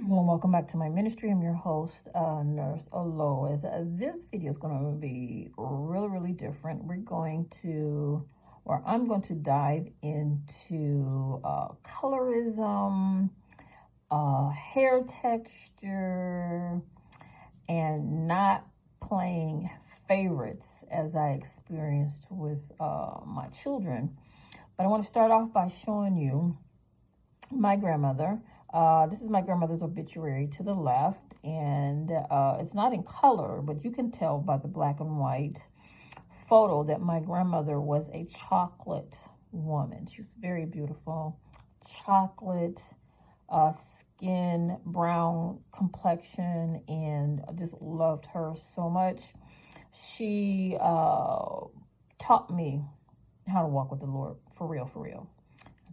Well, welcome back to my ministry. I'm your host, Nurse Alois. This video is going to be really different. I'm going to dive into colorism, hair texture, and not playing favorites as I experienced with my children. But I want to start off by showing you my grandmother. This is my grandmother's obituary to the left, and it's not in color, but you can tell by the black and white photo that my grandmother was a chocolate woman. She was very beautiful, chocolate skin, brown complexion, and I just loved her so much. She taught me how to walk with the Lord, for real, for real.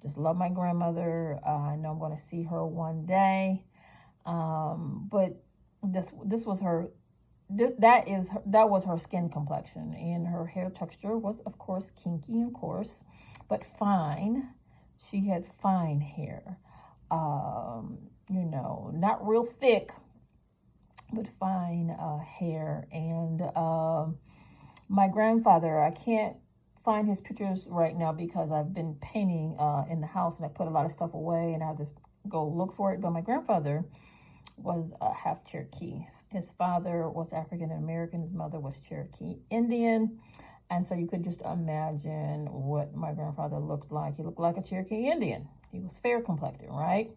Just love my grandmother. I know I'm going to see her one day. But this was her. That was her skin complexion, and her hair texture was, of course, kinky, of course, but fine. She had fine hair. Not real thick, but fine hair. And my grandfather, I can't find his pictures right now because I've been painting in the house and I put a lot of stuff away and I have to go look for it. But my grandfather was half Cherokee. His father was African American. His mother was Cherokee Indian. And so you could just imagine what my grandfather looked like. He looked like a Cherokee Indian. He was fair complected, right?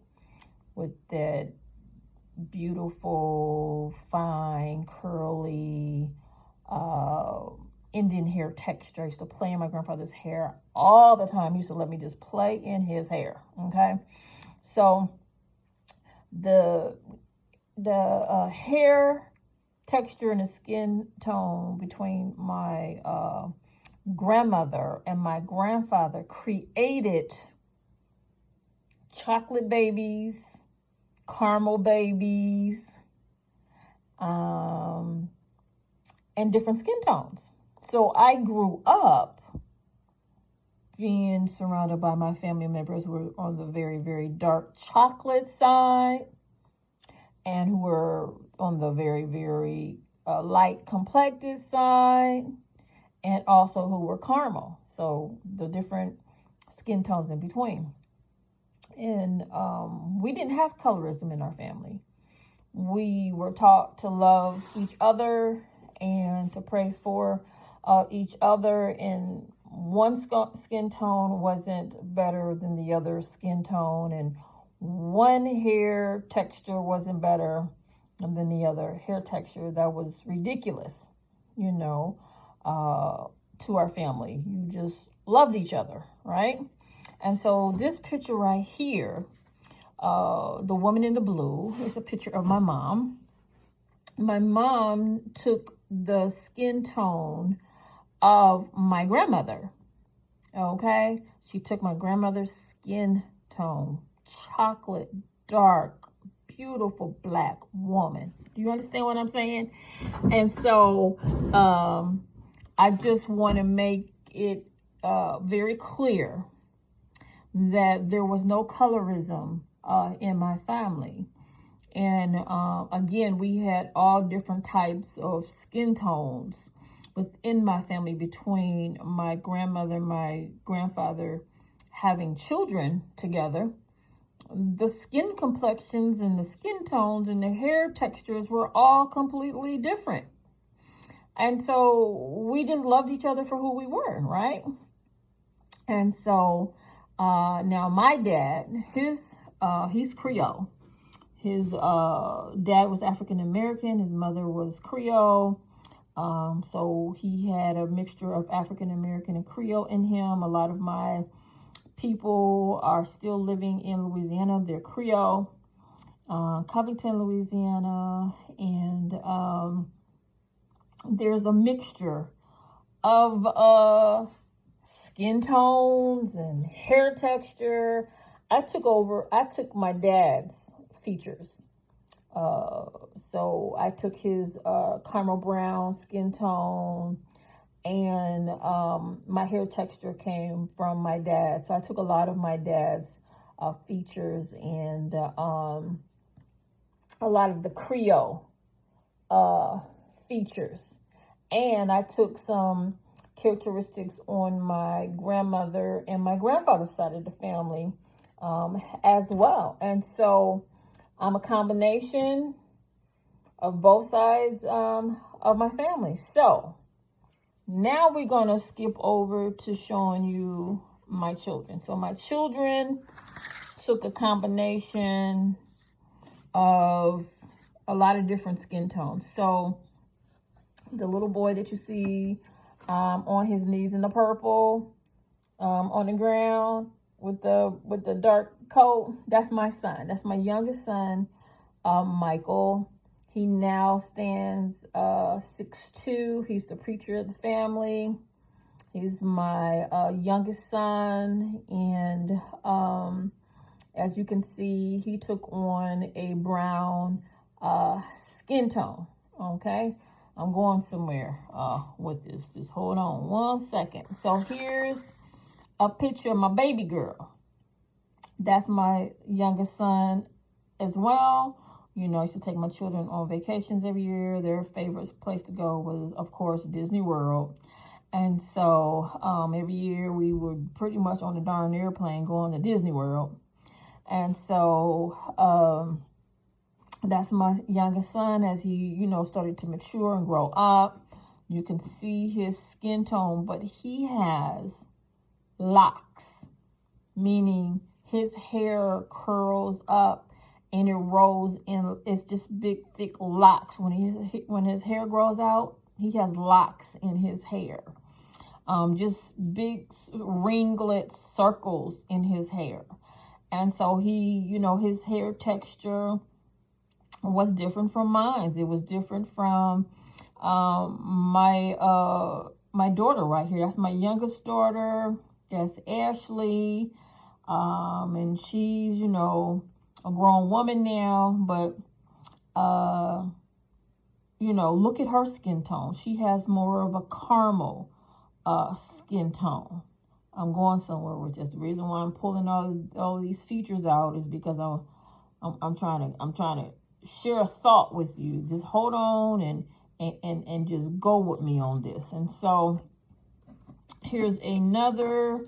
With that beautiful, fine, curly, Indian hair texture. I used to play in my grandfather's hair all the time. He used to let me just play in his hair. Okay, so the hair texture and the skin tone between my grandmother and my grandfather created chocolate babies, caramel babies, and different skin tones. So I grew up being surrounded by my family members who were on the very dark chocolate side and who were on the very light complected side, and also who were caramel. So the different skin tones in between. And we didn't have colorism in our family. We were taught to love each other and to pray for each other, and one skin tone wasn't better than the other skin tone, and one hair texture wasn't better than the other hair texture. That was ridiculous, to our family. You just loved each other, right? And so this picture right here, the woman in the blue, is a picture of my mom. My mom took the skin tone of my grandmother. Okay, she took my grandmother's skin tone, chocolate, dark, beautiful black woman. Do you understand what I'm saying? And so I just want to make it very clear that there was no colorism in my family. And again, we had all different types of skin tones within my family, between my grandmother and my grandfather having children together. The skin complexions and the skin tones and the hair textures were all completely different. And so we just loved each other for who we were, right? And so now my dad, he's Creole. His dad was African American. His mother was Creole. So he had a mixture of African American and Creole in him. A lot of my people are still living in Louisiana. They're Creole, Covington, Louisiana. And there's a mixture of skin tones and hair texture. I took my dad's features. So I took his caramel brown skin tone, and my hair texture came from my dad. So I took a lot of my dad's features and a lot of the Creole features. And I took some characteristics on my grandmother and my grandfather's side of the family as well. And so I'm a combination of both sides of my family. So now we're going to skip over to showing you my children. So my children took a combination of a lot of different skin tones. So the little boy that you see on his knees in the purple on the ground with the dark coat, that's my son. That's my youngest son, Michael. He now stands 6'2". He's the preacher of the family. He's my youngest son, and as you can see, he took on a brown skin tone. Okay, I'm going somewhere with this. Just hold on 1 second. So here's a picture of my baby girl. That's my youngest son as well. You know, I used to take my children on vacations every year. Their favorite place to go was, of course, Disney World. And so every year we were pretty much on a darn airplane going to Disney World. And so that's my youngest son as he, you know, started to mature and grow up. You can see his skin tone, but he has locks, meaning his hair curls up and it rolls in. It's just big, thick locks. When his hair grows out, he has locks in his hair. Just big ringlets, circles in his hair. And so he, you know, his hair texture was different from mine. It was different from my daughter right here. That's my youngest daughter. That's Ashley. And she's, you know, a grown woman now, but you know, look at her skin tone. She has more of a caramel skin tone. I'm going somewhere with this. The reason why I'm pulling all these features out is because I'm trying to share a thought with you. Just hold on and just go with me on this. And so here's another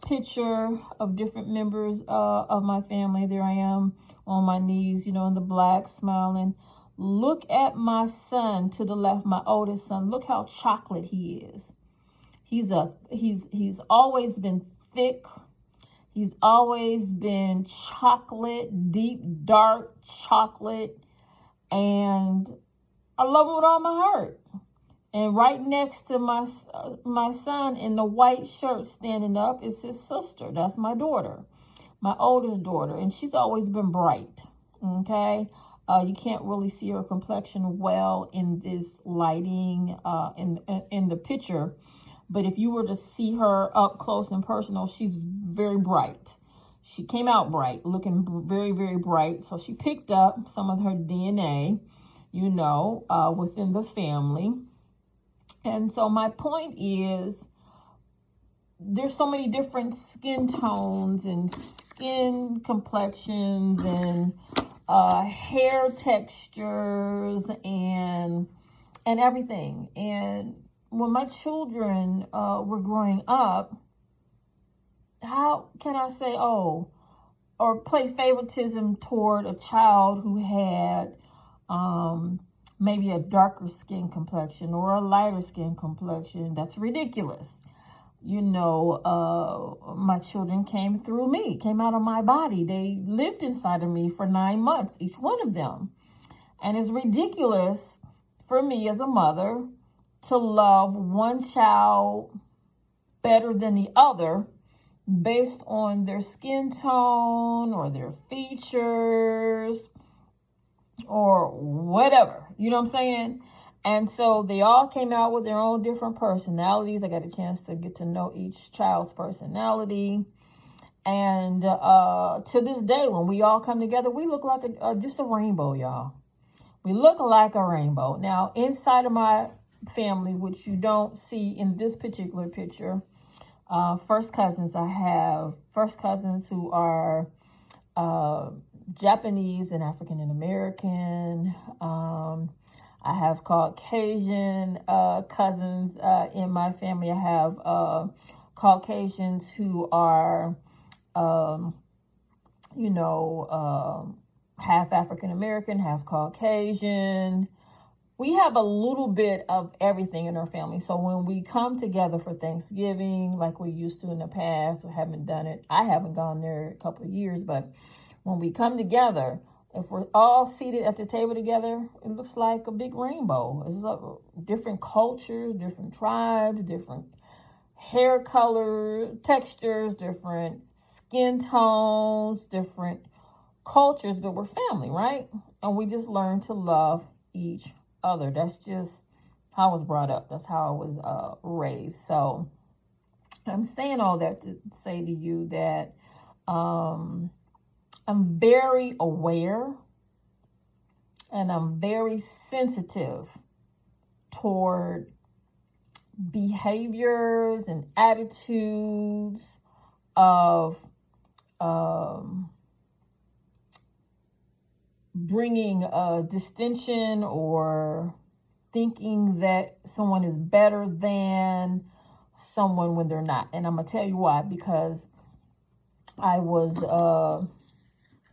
picture of different members of my family. There I am on my knees, you know, in the black, smiling. Look at my son to the left, my oldest son. Look how chocolate he is. He's always been thick. He's always been chocolate, deep, dark chocolate. And I love him with all my heart. And right next to my son in the white shirt standing up is his sister. That's my daughter, my oldest daughter. And she's always been bright, okay? You can't really see her complexion well in this lighting in the picture. But if you were to see her up close and personal, she's very bright. She came out bright, looking very, very bright. So she picked up some of her DNA, you know, within the family. And so my point is, there's so many different skin tones and skin complexions and hair textures and everything. And when my children were growing up, how can I say, or play favoritism toward a child who had maybe a darker skin complexion or a lighter skin complexion? That's ridiculous. You know, my children came through me, came out of my body. They lived inside of me for 9 months, each one of them. And it's ridiculous for me as a mother to love one child better than the other based on their skin tone or their features or whatever. You know what I'm saying? And so they all came out with their own different personalities. I got a chance to get to know each child's personality. And to this day, when we all come together, we look like just a rainbow, y'all. We look like a rainbow. Now, inside of my family, which you don't see in this particular picture, first cousins. I have first cousins who are Japanese and African American. I have Caucasian cousins in my family. I have Caucasians who are, um, half African American, half Caucasian. We have a little bit of everything in our family. So when we come together for Thanksgiving, like we used to in the past, I haven't done it. I haven't gone there a couple of years, but when we come together, if we're all seated at the table together, it looks like a big rainbow. It's like different cultures, different tribes, different hair color, textures, different skin tones, different cultures, but we're family, right? And we just learn to love each other. That's just how I was brought up. That's how I was raised. So I'm saying all that to say to you that I'm very aware and I'm very sensitive toward behaviors and attitudes of bringing a distinction or thinking that someone is better than someone when they're not. And I'm going to tell you why. Because I was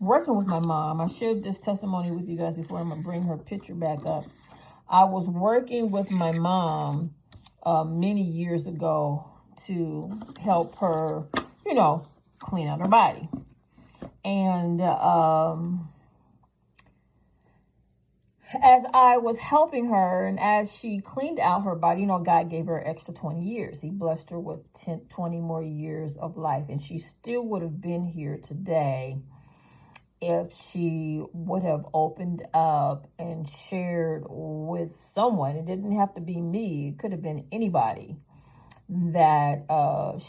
working with my mom. I shared this testimony with you guys before. I'm going to bring her picture back up. I was working with my mom many years ago to help her, clean out her body. And as I was helping her and as she cleaned out her body, God gave her extra 20 years. He blessed her with 20 more years of life. And she still would have been here today if she would have opened up and shared with someone. It didn't have to be me. It could have been anybody that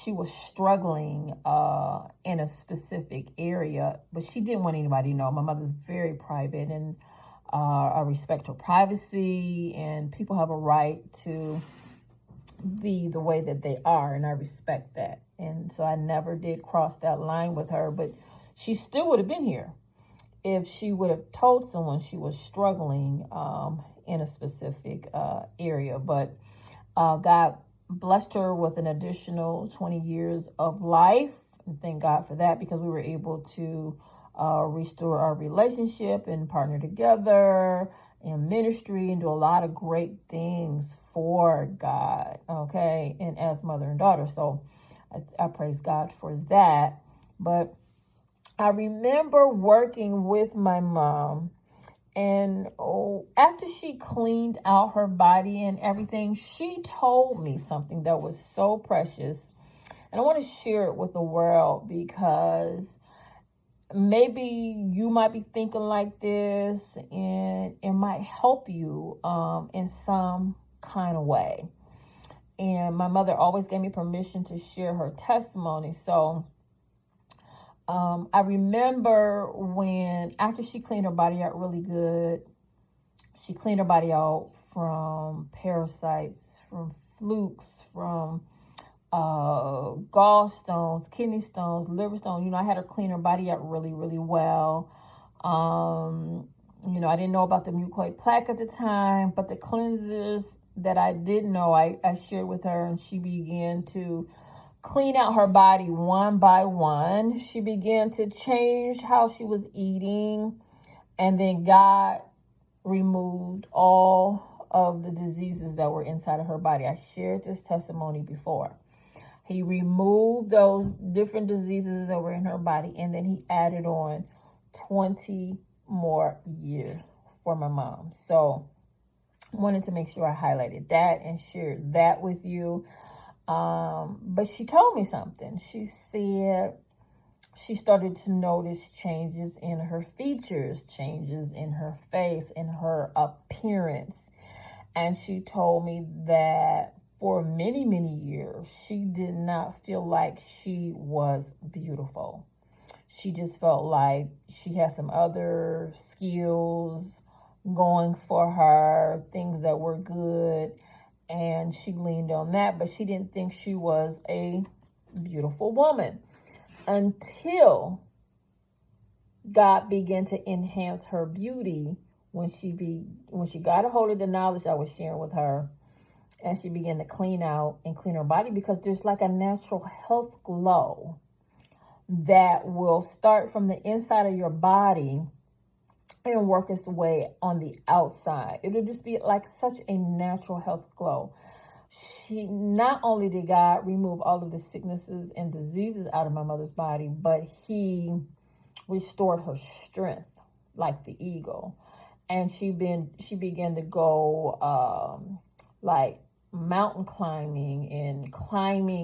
she was struggling in a specific area, but she didn't want anybody to know. My mother's very private, and I respect her privacy, and people have a right to be the way that they are, and I respect that. And so I never did cross that line with her, but she still would have been here if she would have told someone she was struggling in a specific area. But God blessed her with an additional 20 years of life. And thank God for that, because we were able to restore our relationship and partner together in ministry and do a lot of great things for God, okay, and as mother and daughter. So I praise God for that. But I remember working with my mom, and after she cleaned out her body and everything, she told me something that was so precious. And I want to share it with the world, because maybe you might be thinking like this and it might help you in some kind of way. And my mother always gave me permission to share her testimony. So I remember when, after she cleaned her body out really good, she cleaned her body out from parasites, from flukes, from gallstones, kidney stones, liver stones. I had her clean her body out really, really well. I didn't know about the mucoid plaque at the time, but the cleansers that I did know, I shared with her, and she began to clean out her body one by one. She began to change how she was eating, and then God removed all of the diseases that were inside of her body. I shared this testimony before. He removed those different diseases that were in her body, and then he added on 20 more years for my mom. So I wanted to make sure I highlighted that and shared that with you. But she told me something. She said she started to notice changes in her features, changes in her face, in her appearance. And she told me that for many, many years, she did not feel like she was beautiful. She just felt like she had some other skills going for her, things that were good, and she leaned on that, but she didn't think she was a beautiful woman until God began to enhance her beauty when when she got a hold of the knowledge I was sharing with her, and she began to clean out and clean her body, because there's like a natural health glow that will start from the inside of your body and work its way on the outside. It'll just be like such a natural health glow. She not only did God remove all of the sicknesses and diseases out of my mother's body, but he restored her strength like the eagle. And she began to go like mountain climbing and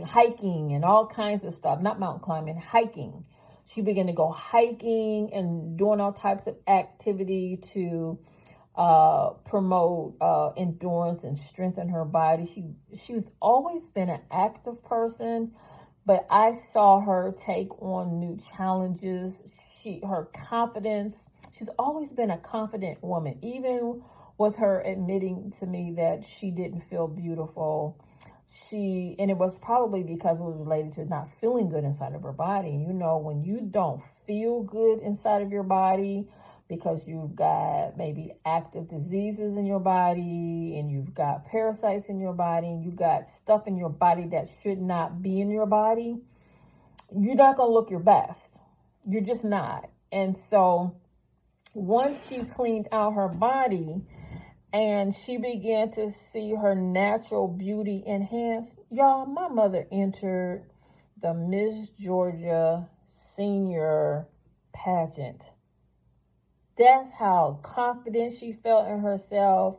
hiking and all kinds of stuff. Not mountain climbing, hiking. She began to go hiking and doing all types of activity to promote endurance and strengthen her body. She's always been an active person, but I saw her take on new challenges. Her confidence. She's always been a confident woman, even with her admitting to me that she didn't feel beautiful. And it was probably because it was related to not feeling good inside of her body. You know, when you don't feel good inside of your body because you've got maybe active diseases in your body, and you've got parasites in your body, and you've got stuff in your body that should not be in your body, you're not going to look your best. You're just not. And so once she cleaned out her body and she began to see her natural beauty enhanced, y'all, my mother entered the Miss Georgia Senior pageant. That's how confident she felt in herself.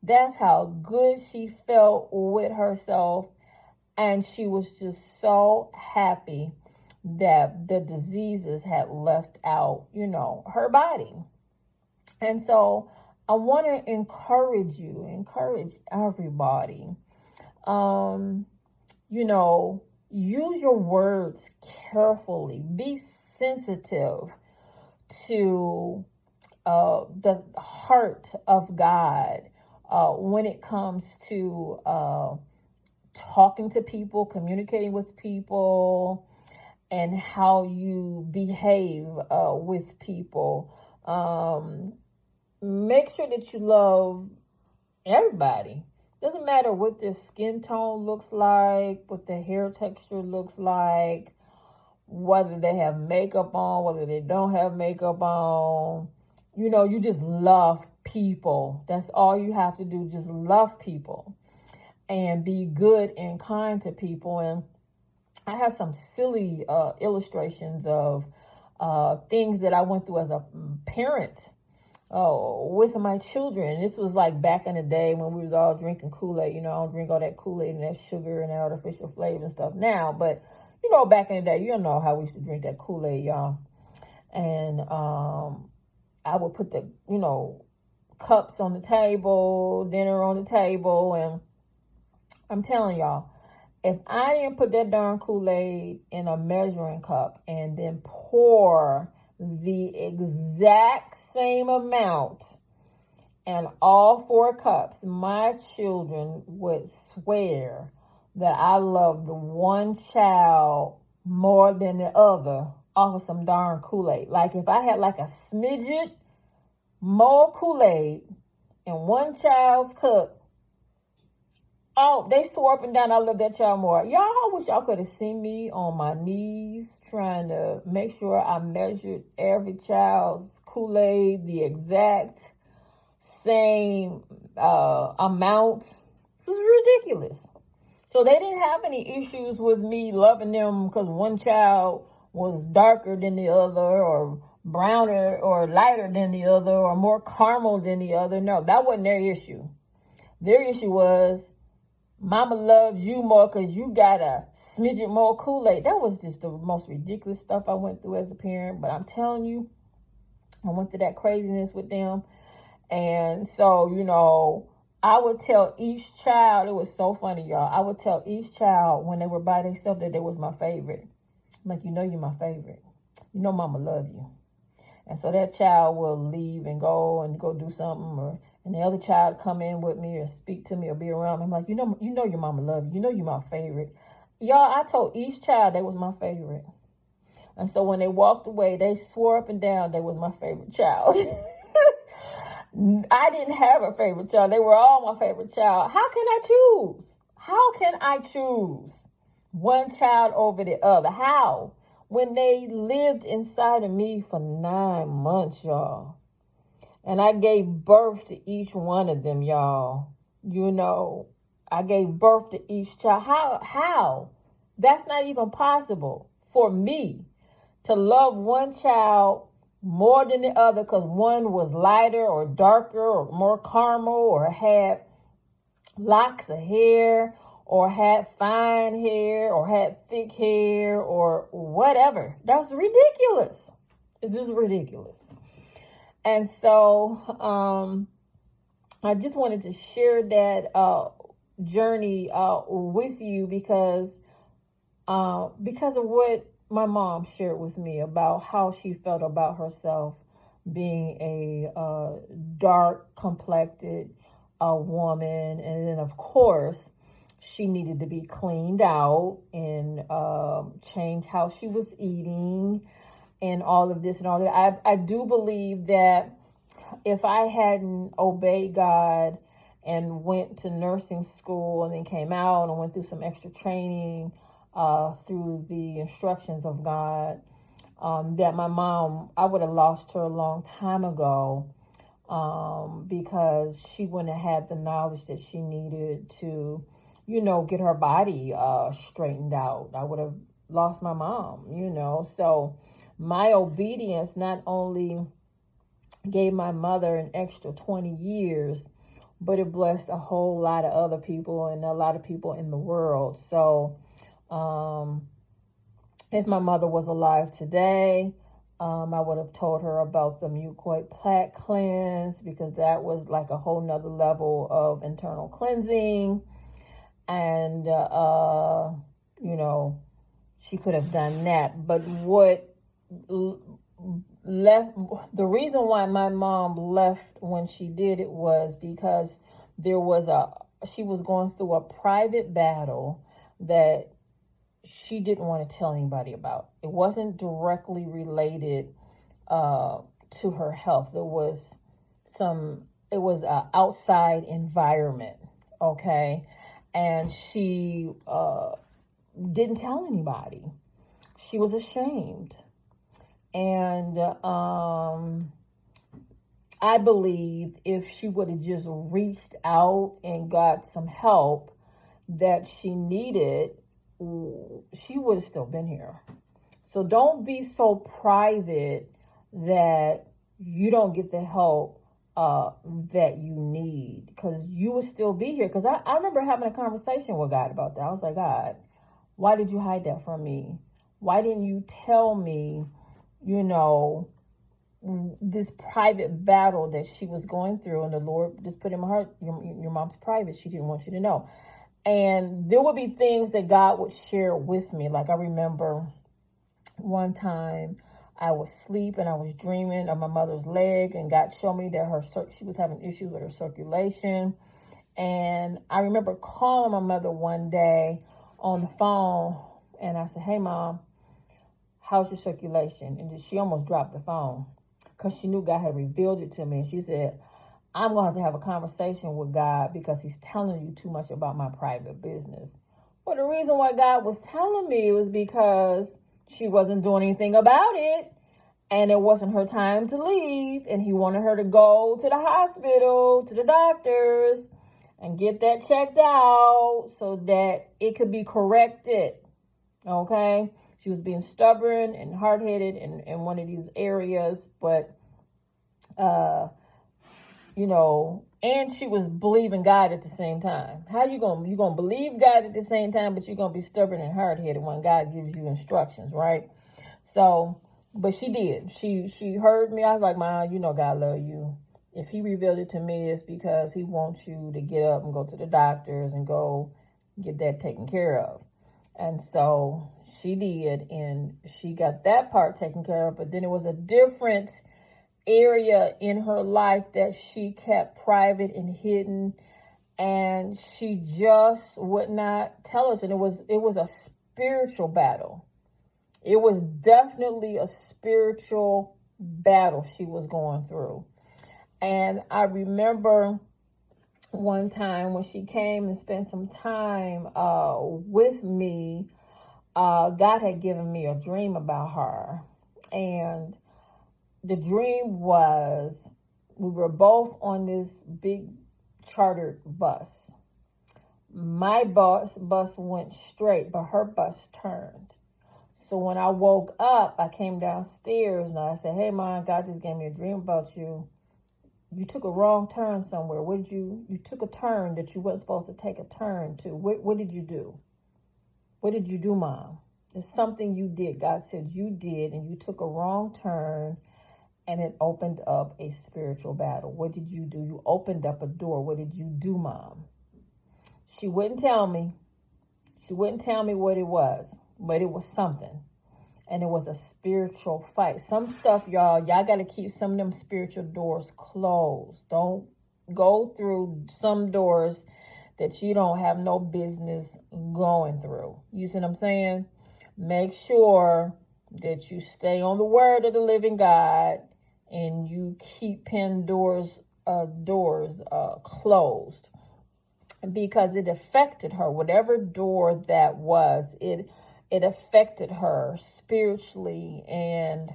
That's how good she felt with herself. And she was just so happy that the diseases had left out, her body. And so I want to encourage everybody, use your words carefully. Be sensitive to the heart of God when it comes to talking to people, communicating with people, and how you behave with people. Make sure that you love everybody. Doesn't matter what their skin tone looks like, what their hair texture looks like, whether they have makeup on, whether they don't have makeup on. You just love people. That's all you have to do. Just love people and be good and kind to people. And I have some silly illustrations of things that I went through as a parent with my children. This was like back in the day when we was all drinking Kool-Aid. I don't drink all that Kool-Aid and that sugar and that artificial flavor and stuff now. But, back in the day, you know how we used to drink that Kool-Aid, y'all. And I would put the, cups on the table, dinner on the table. And I'm telling y'all, if I didn't put that darn Kool-Aid in a measuring cup and then pour the exact same amount in all 4 cups, my children would swear that I loved one child more than the other off of some darn Kool-Aid. Like if I had like a smidget more Kool-Aid in one child's cup, oh, they swore up and down I love that child more. Y'all, I wish y'all could have seen me on my knees trying to make sure I measured every child's Kool-Aid the exact same amount. It was ridiculous. So they didn't have any issues with me loving them because one child was darker than the other, or browner or lighter than the other, or more caramel than the other. No, that wasn't their issue. Their issue was, Mama loves you more because you got a smidget more Kool-Aid. That was just the most ridiculous stuff I went through as a parent. But I'm telling you, I went through that craziness with them. And so, I would tell each child, it was so funny, y'all. I would tell each child when they were by themselves that they was my favorite. I'm like, you're my favorite. Mama love you. And so that child will leave and go do something, and the other child come in with me or speak to me or be around me. I'm like, your mama love you. You're my favorite. Y'all, I told each child they was my favorite. And so when they walked away, they swore up and down they was my favorite child. I didn't have a favorite child. They were all my favorite child. How can I choose? How can I choose one child over the other? How? When they lived inside of me for 9 months, y'all. And I gave birth to each one of them, y'all. You know, I gave birth to each child. How? That's not even possible for me to love one child more than the other because one was lighter or darker or more caramel or had locks of hair or had fine hair or had thick hair or whatever. That's ridiculous. It's just ridiculous. And so I just wanted to share that journey with you because of what my mom shared with me about how she felt about herself being a dark complected woman. And then, of course, she needed to be cleaned out and change how she was eating and all of this and all that. I do believe that if I hadn't obeyed God and went to nursing school and then came out and went through some extra training through the instructions of God, that my mom, I would have lost her a long time ago because she wouldn't have had the knowledge that she needed to, you know, get her body straightened out. I would have lost my mom, you know. So my obedience not only gave my mother an extra 20 years, but it blessed a whole lot of other people and a lot of people in the world. So if my mother was alive today, I would have told her about the mucoid plaque cleanse because that was like a whole nother level of internal cleansing. And, you know, she could have done that. But what left, the reason why my mom left when she did it was because she was going through a private battle that she didn't want to tell anybody about. It wasn't directly related to her health. It was an outside environment, okay? And she didn't tell anybody. She was ashamed. And I believe if she would have just reached out and got some help that she needed, she would have still been here. So don't be so private that you don't get the help that you need, because you would still be here. Because I remember having a conversation with God about that. I was like, God, why did you hide that from me? Why didn't you tell me, you know, this private battle that she was going through? And the Lord just put in my heart, your mom's private. She didn't want you to know. And there would be things that God would share with me. Like I remember one time I was asleep and I was dreaming of my mother's leg, and God showed me that she was having issues with her circulation. And I remember calling my mother one day on the phone, and I said, hey, Mom, how's your circulation? And she almost dropped the phone because she knew God had revealed it to me. And she said, I'm going to have a conversation with God because he's telling you too much about my private business. Well, the reason why God was telling me was because she wasn't doing anything about it, and it wasn't her time to leave, and he wanted her to go to the hospital, to the doctors, and get that checked out so that it could be corrected, okay? She was being stubborn and hard-headed in one of these areas, but, you know, and she was believing God at the same time. How you gonna believe God at the same time, but you're gonna be stubborn and hard-headed when God gives you instructions, right? So, but she did. She heard me. I was like, Mom, you know God love you. If he revealed it to me, it's because he wants you to get up and go to the doctors and go get that taken care of. And so she did, and she got that part taken care of. But then it was a different area in her life that she kept private and hidden, and she just would not tell us. And it was a spiritual battle. It was definitely a spiritual battle she was going through. And I remember one time when she came and spent some time with me, God had given me a dream about her. And the dream was we were both on this big chartered bus. My bus went straight, but her bus turned. So when I woke up, I came downstairs and I said, "Hey, Mom, God just gave me a dream about you. You took a wrong turn somewhere. You took a turn that you weren't supposed to take a turn to. What did you do? What did you do, Mom? It's something you did. God said you did, and you took a wrong turn, and it opened up a spiritual battle. What did you do? You opened up a door. What did you do, Mom?" She wouldn't tell me. She wouldn't tell me what it was, but it was something. And it was a spiritual fight. Some stuff, y'all got to keep some of them spiritual doors closed. Don't go through some doors that you don't have no business going through. You see what I'm saying? Make sure that you stay on the word of the living God and you keep doors closed, because it affected her. Whatever door that was, it affected her spiritually. And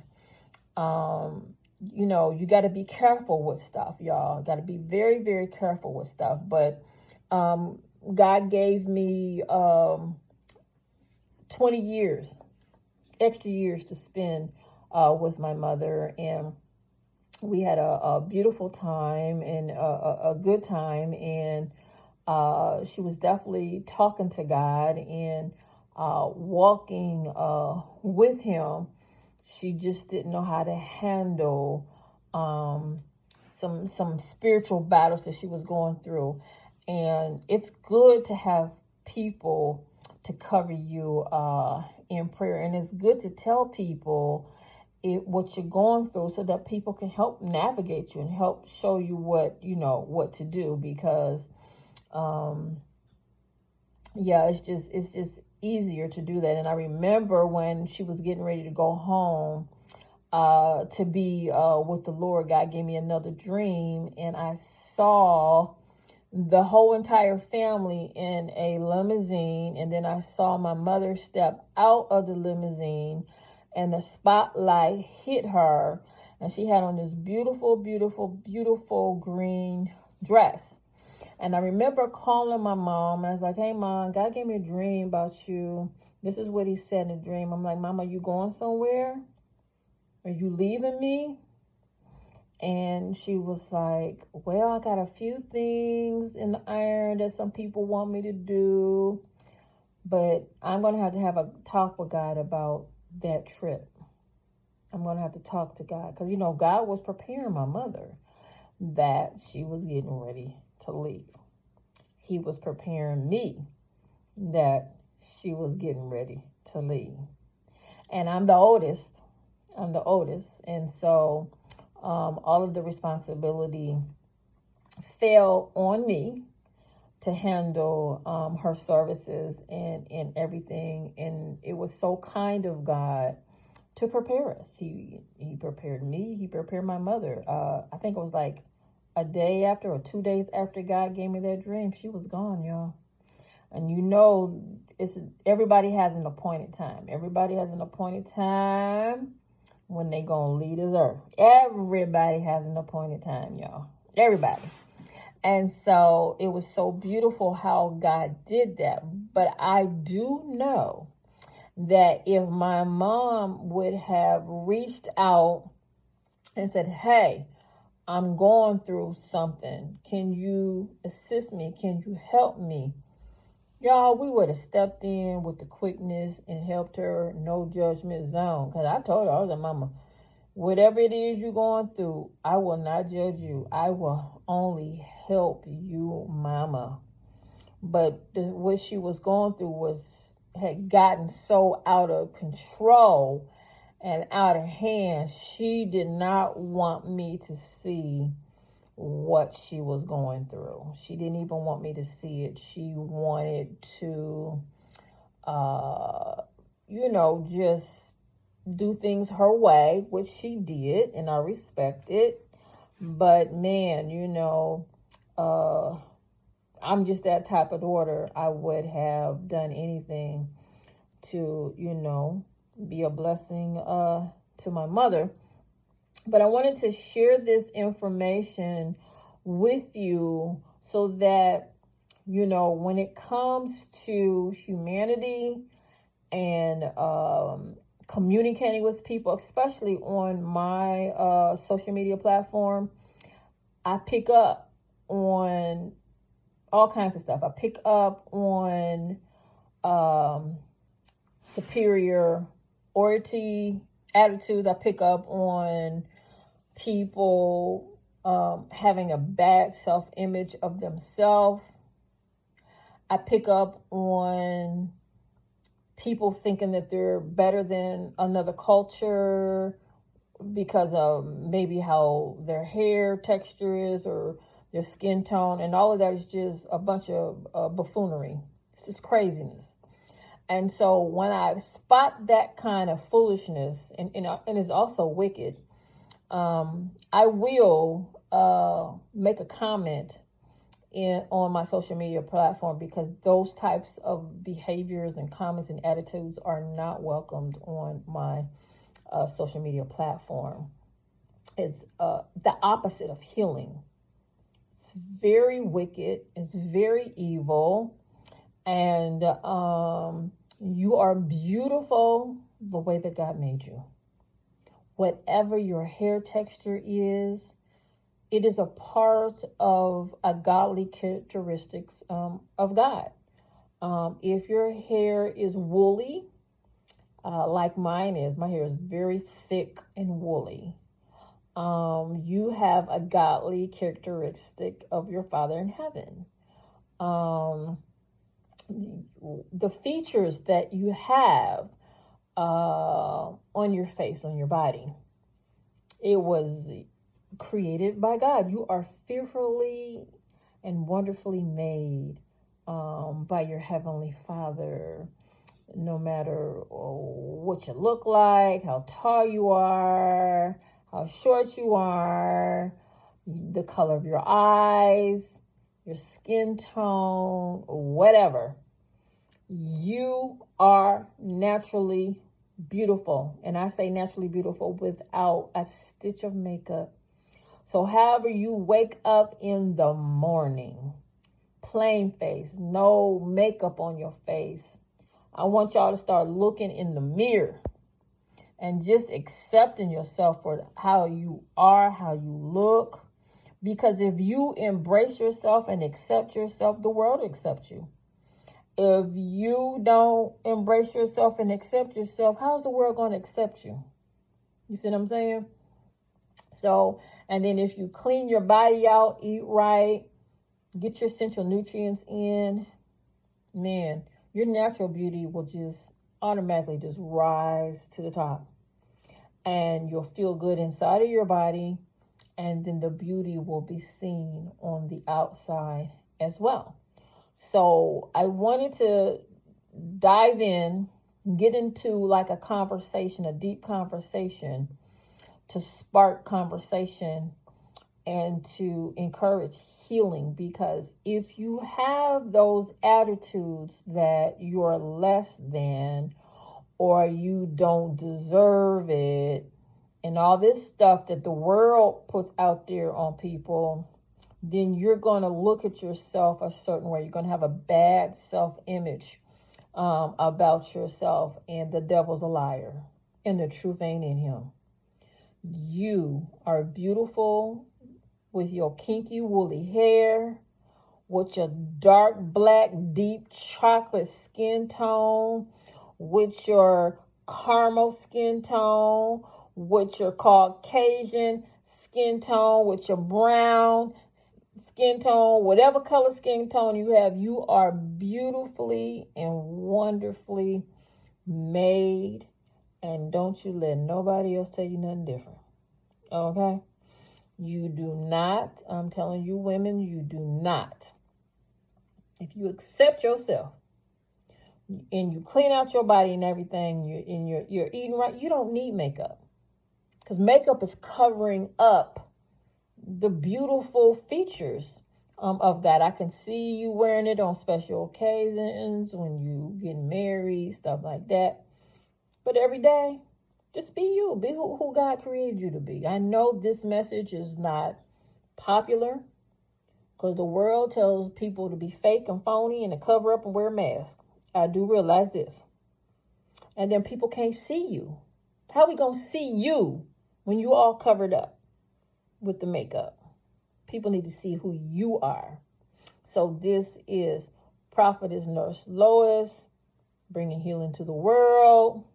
you got to be careful with stuff, y'all. Got to be very, very careful with stuff. But God gave me 20 years, extra years to spend with my mother, and we had a beautiful time and a good time. And she was definitely talking to God and walking with him. She just didn't know how to handle some spiritual battles that she was going through. And it's good to have people to cover you in prayer. And it's good to tell people what you're going through, so that people can help navigate you and help show you what to do. Because it's just easier to do that. And I remember when she was getting ready to go home to be with the Lord, God gave me another dream, and I saw the whole entire family in a limousine. And then I saw my mother step out of the limousine, and the spotlight hit her, and she had on this beautiful, beautiful, beautiful green dress. And I remember calling my mom, and I was like, "Hey, Mom, God gave me a dream about you. This is what he said in the dream." I'm like, "Mom, are you going somewhere? Are you leaving me?" And she was like, "Well, I got a few things in the iron that some people want me to do, but I'm going to have a talk with God about that trip. I'm going to have to talk to God." Because, God was preparing my mother that she was getting ready to leave. He was preparing me that she was getting ready to leave. And I'm the oldest. And so all of the responsibility fell on me to handle her services and everything. And it was so kind of God to prepare us. He prepared me. He prepared my mother. I think it was like a day after or 2 days after God gave me that dream, she was gone, y'all. And everybody has an appointed time. Everybody has an appointed time when they gonna leave this earth. Everybody has an appointed time, y'all. Everybody. And so it was so beautiful how God did that. But I do know that if my mom would have reached out and said, "Hey, I'm going through something. Can you assist me? Can you help me?" Y'all, we would have stepped in with the quickness and helped her, no judgment zone. Because I told her, I was like, "Mama, whatever it is you're going through, I will not judge you. I will only help you, Mama." But what she was going through had gotten so out of control and out of hand. She did not want me to see what she was going through. She didn't even want me to see it. She wanted to, just do things her way, which she did, and I respect it. But man, I'm just that type of daughter. I would have done anything to, be a blessing to my mother. But I wanted to share this information with you so that, when it comes to humanity and communicating with people, especially on my social media platform, I pick up on all kinds of stuff. I pick up on superiority attitudes. I pick up on people having a bad self-image of themselves. I pick up on people thinking that they're better than another culture because of maybe how their hair texture is or their skin tone, and all of that is just a bunch of buffoonery. It's just craziness. And so when I spot that kind of foolishness, and it's also wicked, I will make a comment on my social media platform, because those types of behaviors and comments and attitudes are not welcomed on my social media platform. It's the opposite of healing. It's very wicked. It's very evil. And you are beautiful the way that God made you. Whatever your hair texture is, it is a part of a godly characteristics of God. If your hair is woolly, like mine is, my hair is very thick and woolly. You have a godly characteristic of your Father in heaven. The features that you have on your face, on your body, it was created by God. You are fearfully and wonderfully made by your Heavenly Father. No matter what you look like, how tall you are, how short you are, the color of your eyes, your skin tone, whatever. You are naturally beautiful. And I say naturally beautiful without a stitch of makeup. So however you wake up in the morning, plain face, no makeup on your face, I want y'all to start looking in the mirror and just accepting yourself for how you are, how you look. Because if you embrace yourself and accept yourself, the world will accept you. If you don't embrace yourself and accept yourself, how's the world going to accept you? You see what I'm saying? So, and then if you clean your body out, eat right, get your essential nutrients in, man, your natural beauty will just automatically just rise to the top. And you'll feel good inside of your body. And then the beauty will be seen on the outside as well. So I wanted to dive in, get into like a conversation, a deep conversation, to spark conversation and to encourage healing. Because if you have those attitudes that you're less than, or you don't deserve it, and all this stuff that the world puts out there on people, then you're going to look at yourself a certain way. You're going to have a bad self-image about yourself, and the devil's a liar, and the truth ain't in him. You are beautiful with your kinky woolly hair, with your dark black deep chocolate skin tone, with your caramel skin tone, with your Caucasian skin tone, with your brown skin tone, whatever color skin tone you have, you are beautifully and wonderfully made. And don't you let nobody else tell you nothing different. Okay? You do not, I'm telling you women, you do not. If you accept yourself, and you clean out your body and everything, you're eating right, you don't need makeup. Because makeup is covering up the beautiful features of God. I can see you wearing it on special occasions, when you get married, stuff like that. But every day, just be you. Be who God created you to be. I know this message is not popular because the world tells people to be fake and phony and to cover up and wear a mask. I do realize this. And then people can't see you. How we going to see you when you all covered up with the makeup? People need to see who you are. So this is Prophetess Nurse Lois, bringing healing to the world,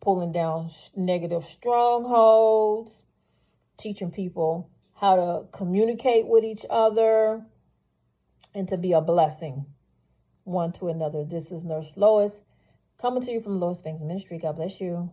pulling down negative strongholds, teaching people how to communicate with each other and to be a blessing one to another. This is Nurse Lois, coming to you from Lois Banks Ministry. God bless you.